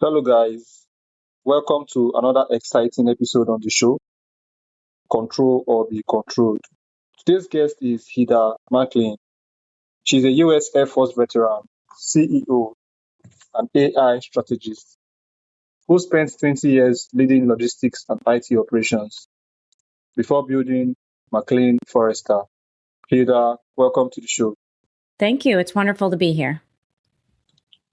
Hello, guys. Welcome to another exciting episode on the show, Control or Be Controlled. Today's guest is Heather McLean. She's a US Air Force veteran, CEO, and AI strategist who spent 20 years leading logistics and IT operations before building McLean Forrester. Heather, welcome to the show. Thank you. It's wonderful to be here.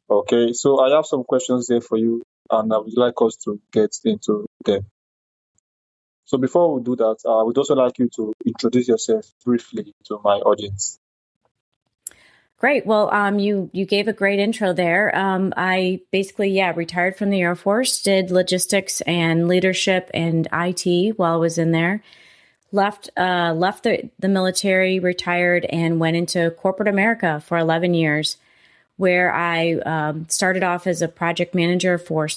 Okay, so I have some questions there for you, and I would like us to get into them. So before we do that, I would also like you to introduce yourself briefly to my audience. Great. Well, you gave a great intro there. I basically, retired from the Air Force, did logistics and leadership and IT while I was in there. Left the military, retired, and went into corporate America for 11 years, where I started off as a project manager for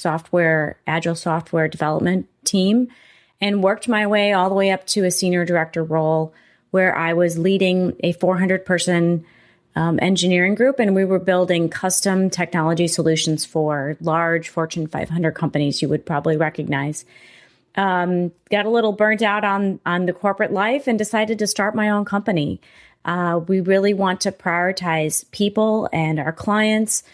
agile software development team, and worked my way all the way up to a senior director role, where I was leading a 400-person engineering group, and we were building custom technology solutions for large Fortune 500 companies you would probably recognize. Got a little burnt out on the corporate life and decided to start my own company. We really want to prioritize people and our clients,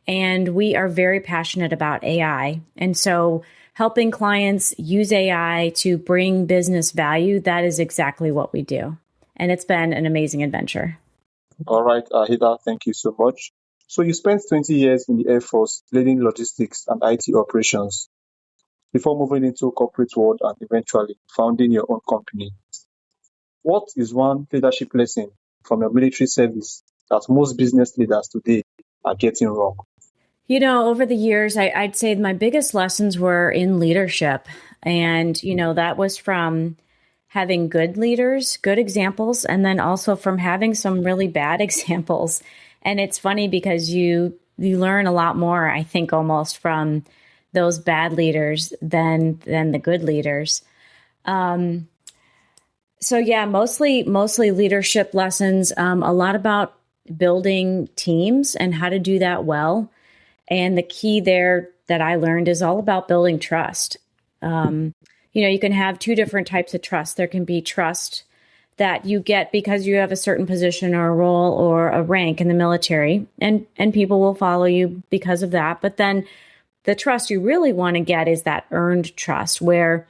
and we are very passionate about AI. And so helping clients use AI to bring business value, that is exactly what we do. And it's been an amazing adventure. All right, Heather, thank you so much. So you spent 20 years in the Air Force leading logistics and IT operations before moving into corporate world and eventually founding your own company. What is one leadership lesson from your military service that most business leaders today are getting wrong? You know, over the years, I'd say my biggest lessons were in leadership. And, that was from having good leaders, good examples, and then also from having some really bad examples. And it's funny because you learn a lot more, I think, almost from those bad leaders than the good leaders. Mostly leadership lessons, a lot about building teams and how to do that well. And the key there that I learned is all about building trust. You can have two different types of trust. There can be trust that you get because you have a certain position or a role or a rank in the military, and people will follow you because of that. But then the trust you really want to get is that earned trust, where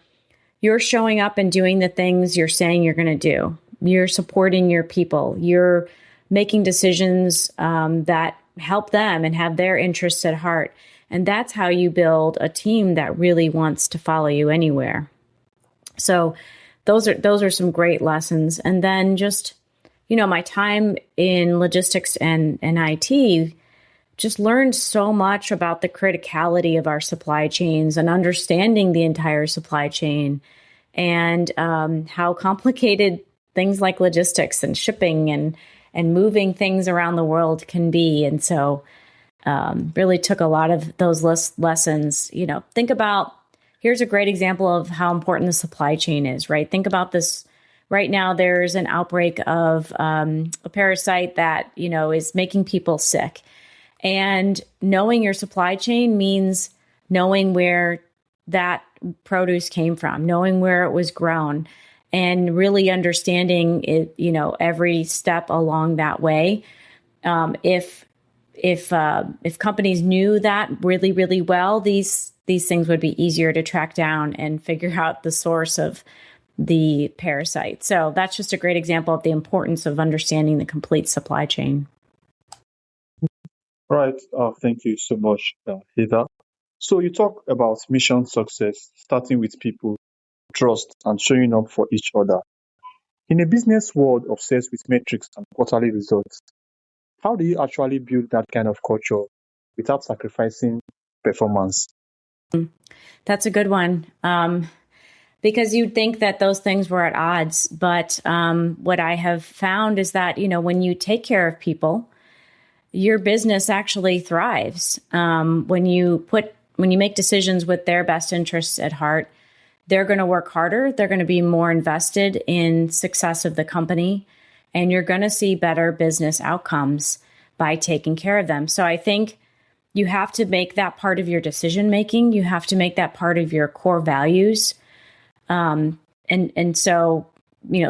you're showing up and doing the things you're saying you're going to do. You're supporting your people. You're making decisions that help them and have their interests at heart. And that's how you build a team that really wants to follow you anywhere. So those are some great lessons. And then just, my time in logistics and IT, just learned so much about the criticality of our supply chains and understanding the entire supply chain, and how complicated things like logistics and shipping and moving things around the world can be. And so really took a lot of those lessons. Think about, here's a great example of how important the supply chain is, right? Think about this. Right now, there's an outbreak of a parasite that, is making people sick. And knowing your supply chain means knowing where that produce came from, knowing where it was grown, and really understanding it, every step along that way. If companies knew that really, really well, these things would be easier to track down and figure out the source of the parasite. So that's just a great example of the importance of understanding the complete supply chain. Right. Thank you so much, Heather. So you talk about mission success, starting with people, trust, and showing up for each other. In a business world obsessed with metrics and quarterly results, how do you actually build that kind of culture without sacrificing performance? That's a good one. Because you'd think that those things were at odds. But what I have found is that, when you take care of people, your business actually thrives. When you make decisions with their best interests at heart, they're going to work harder. They're going to be more invested in success of the company, and you're going to see better business outcomes by taking care of them. So I think You have to make that part of your decision making. You have to make that part of your core values. And so,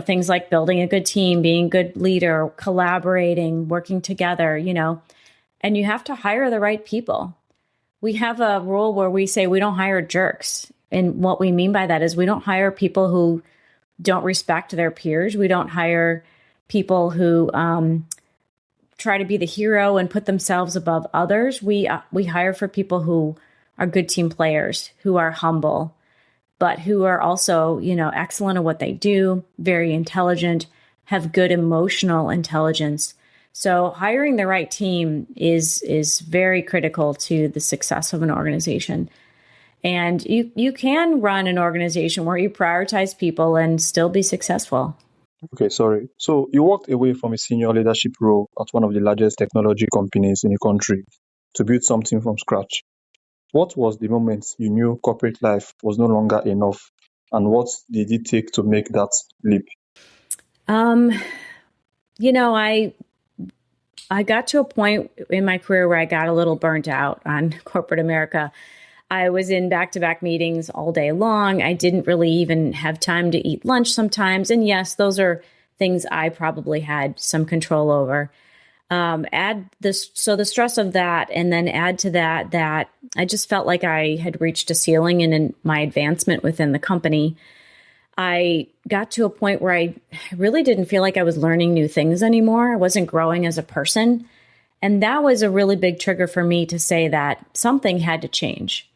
things like building a good team, being a good leader, collaborating, working together, and you have to hire the right people. We have a rule where we say we don't hire jerks. And what we mean by that is we don't hire people who don't respect their peers. We don't hire people who try to be the hero and put themselves above others. We hire for people who are good team players, who are humble, but who are also, excellent at what they do, very intelligent, have good emotional intelligence. So hiring the right team is very critical to the success of an organization. And you can run an organization where you prioritize people and still be successful. Okay, sorry. So you walked away from a senior leadership role at one of the largest technology companies in the country to build something from scratch. What was the moment you knew corporate life was no longer enough, and what did it take to make that leap? I got to a point in my career where I got a little burnt out on corporate America. I was in back-to-back meetings all day long. I didn't really even have time to eat lunch sometimes. And yes, those are things I probably had some control over. So the stress of that, and then add to that I just felt like I had reached a ceiling in my advancement within the company. I got to a point where I really didn't feel like I was learning new things anymore. I wasn't growing as a person. And that was a really big trigger for me to say that something had to change.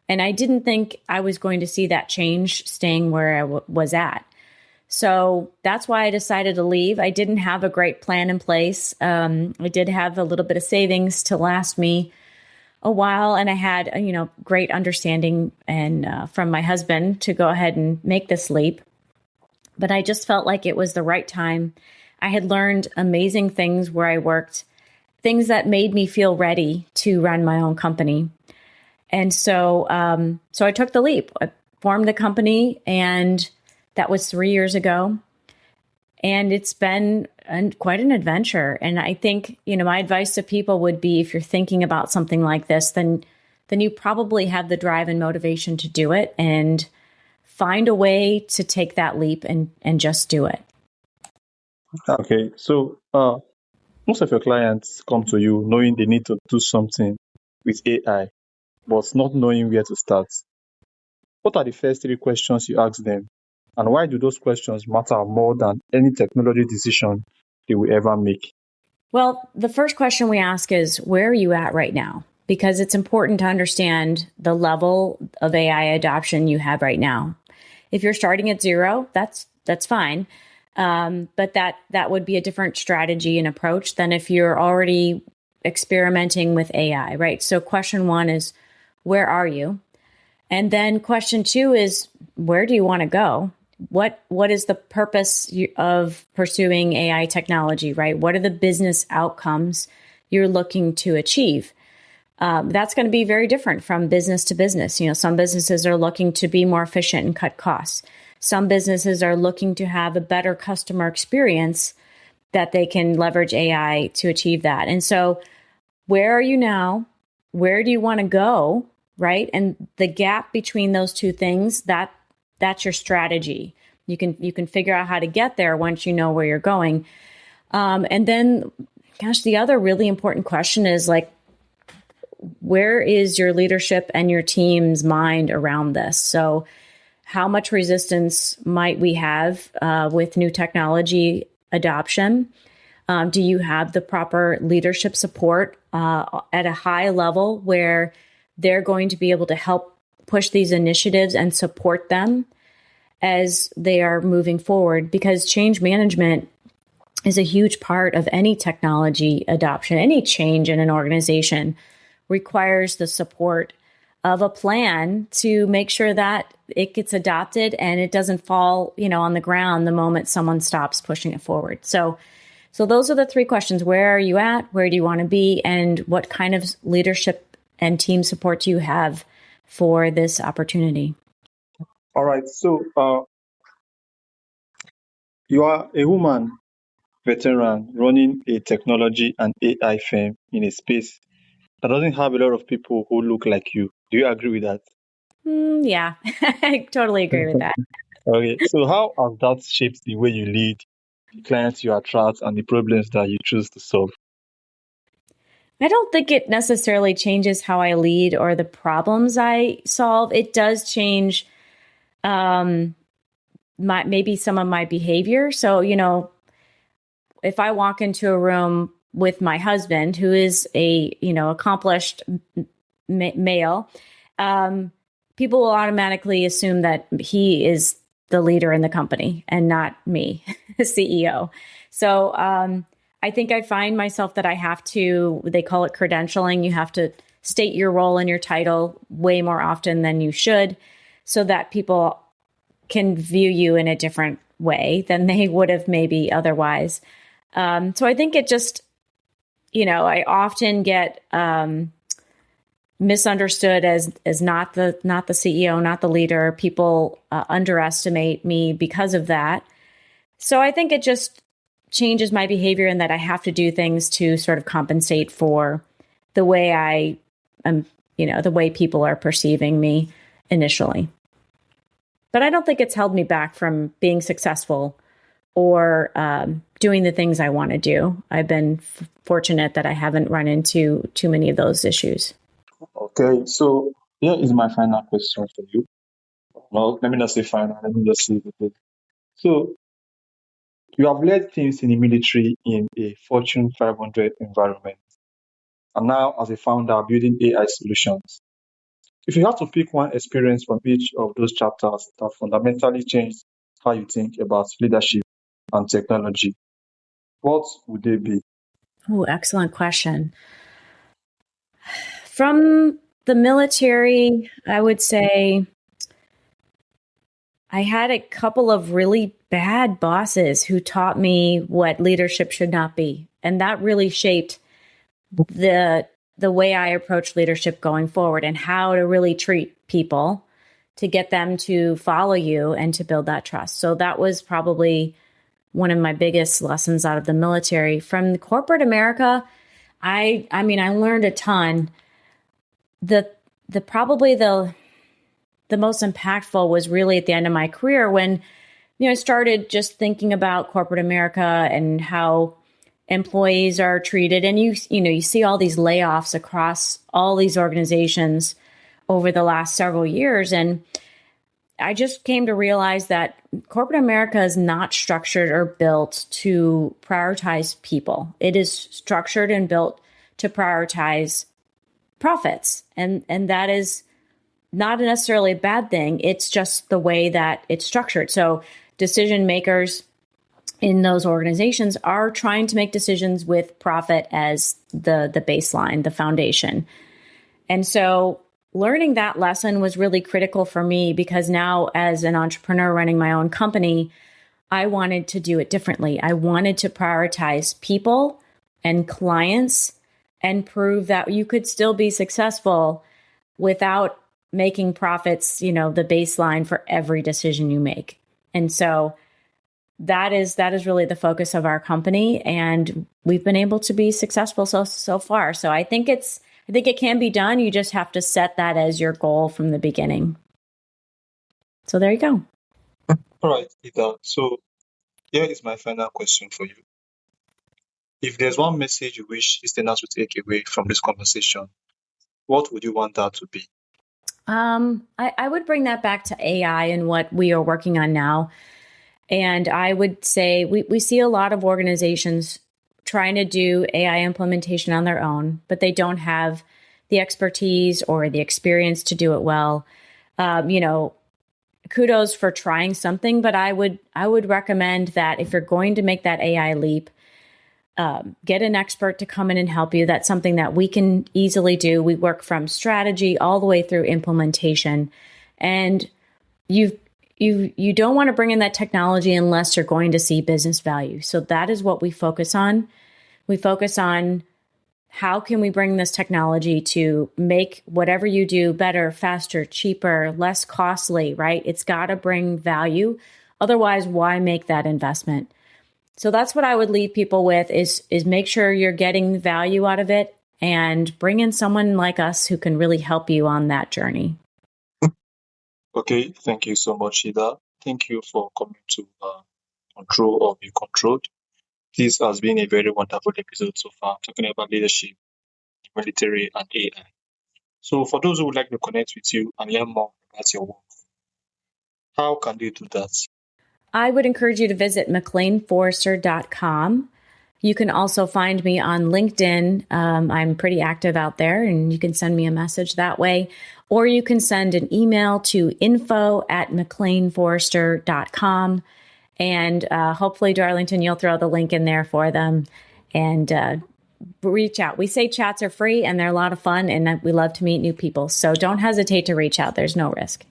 And I didn't think I was going to see that change staying where I was at. So that's why I decided to leave. I didn't have a great plan in place. I did have a little bit of savings to last me a while, and I had great understanding and from my husband to go ahead and make this leap. But I just felt like it was the right time. I had learned amazing things where I worked, things that made me feel ready to run my own company. And so I took the leap. I formed the company, and that was 3 years ago. And it's been quite an adventure. And I think, my advice to people would be, if you're thinking about something like this, then you probably have the drive and motivation to do it, and find a way to take that leap and just do it. Okay, so most of your clients come to you knowing they need to do something with AI, but not knowing where to start. What are the first three questions you ask them? And why do those questions matter more than any technology decision they will ever make? Well, the first question we ask is, where are you at right now? Because it's important to understand the level of AI adoption you have right now. If you're starting at zero, that's fine. But that would be a different strategy and approach than if you're already experimenting with AI, right? So question one is, where are you? And then question two is, where do you want to go? What is the purpose of pursuing AI technology, right? What are the business outcomes you're looking to achieve? That's going to be very different from business to business. Some businesses are looking to be more efficient and cut costs. Some businesses are looking to have a better customer experience that they can leverage AI to achieve that. And so, where are you now? Where do you want to go? Right? And the gap between those two things, that's your strategy. You can figure out how to get there once you know where you're going. And then, the other really important question is, like, where is your leadership and your team's mind around this? So how much resistance might we have with new technology adoption? Do you have the proper leadership support at a high level where they're going to be able to help push these initiatives and support them as they are moving forward? Because change management is a huge part of any technology adoption. Any change in an organization requires the support of a plan to make sure that it gets adopted and it doesn't fall, on the ground the moment someone stops pushing it forward. So those are the three questions. Where are you at? Where do you want to be? And what kind of leadership and team support do you have for this opportunity? All right, so you are a woman veteran running a technology and AI firm in a space that doesn't have a lot of people who look like you. Do you agree with that? Yeah, I totally agree with that. Okay, so how has that shaped the way you lead, the clients you attract, and the problems that you choose to solve? I don't think it necessarily changes how I lead or the problems I solve. It does change maybe some of my behavior. So, if I walk into a room with my husband, who is a, accomplished male, people will automatically assume that he is the leader in the company and not me, the CEO. So I think I find myself that I have to, they call it credentialing. You have to state your role and your title way more often than you should so that people can view you in a different way than they would have maybe otherwise. So I think it just, I often get misunderstood as not the CEO, not the leader. People underestimate me because of that. So I think it just changes my behavior in that I have to do things to sort of compensate for the way I am, the way people are perceiving me initially. But I don't think it's held me back from being successful or doing the things I want to do. I've been fortunate that I haven't run into too many of those issues. Okay, so here is my final question for you. No, let me not say final, let me just say it. So, you have led teams in the military in a Fortune 500 environment, and now as a founder building AI solutions. If you have to pick one experience from each of those chapters that fundamentally changed how you think about leadership and technology, what would they be? Oh, excellent question. From the military, I would say I had a couple of really bad bosses who taught me what leadership should not be. And that really shaped the way I approach leadership going forward and how to really treat people to get them to follow you and to build that trust. So that was probably one of my biggest lessons out of the military. From corporate America, I mean, I learned a ton. The probably the most impactful was really at the end of my career when, I started just thinking about corporate America and how employees are treated. And you see all these layoffs across all these organizations over the last several years. And I just came to realize that corporate America is not structured or built to prioritize people. It is structured and built to prioritize profits. And that is not necessarily a bad thing. It's just the way that it's structured. So decision makers in those organizations are trying to make decisions with profit as the baseline, the foundation. And so learning that lesson was really critical for me because now as an entrepreneur running my own company, I wanted to do it differently. I wanted to prioritize people and clients and prove that you could still be successful without making profits, the baseline for every decision you make. And so that is really the focus of our company, and we've been able to be successful so far. So I think it can be done. You just have to set that as your goal from the beginning. So there you go. All right, Ida. So here is my final question for you. If there's one message you wish listeners would take away from this conversation, what would you want that to be? I would bring that back to AI and what we are working on now. And I would say we see a lot of organizations trying to do AI implementation on their own, but they don't have the expertise or the experience to do it well. Kudos for trying something, but I would recommend that if you're going to make that AI leap, get an expert to come in and help you. That's something that we can easily do. We work from strategy all the way through implementation, and you don't want to bring in that technology unless you're going to see business value. So that is what we focus on. We focus on how can we bring this technology to make whatever you do better, faster, cheaper, less costly, right? It's got to bring value. Otherwise, why make that investment? So that's what I would leave people with is make sure you're getting value out of it and bring in someone like us who can really help you on that journey. Okay, thank you so much, Ida. Thank you for coming to Control or Be Controlled. This has been a very wonderful episode so far, talking about leadership, military, and AI. So, for those who would like to connect with you and learn more about your work, how can they do that? I would encourage you to visit McLeanForrester.com. You can also find me on LinkedIn. I'm pretty active out there, and you can send me a message that way. Or you can send an email to info@McLeanForrester.com. And hopefully, Darlington, you'll throw the link in there for them and reach out. We say chats are free and they're a lot of fun, and we love to meet new people. So don't hesitate to reach out. There's no risk.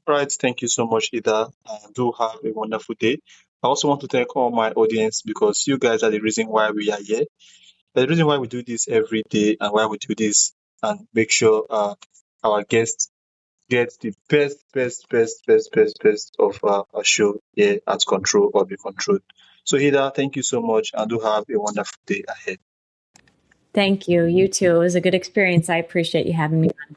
Right, thank you so much, Ida. Do have a wonderful day. I also want to thank all my audience because you guys are the reason why we are here. The reason why we do this every day and why we do this and make sure our guests get the best of our show here at Control or Be Controlled. So, Ida, thank you so much and do have a wonderful day ahead. Thank you. You too. It was a good experience. I appreciate you having me on.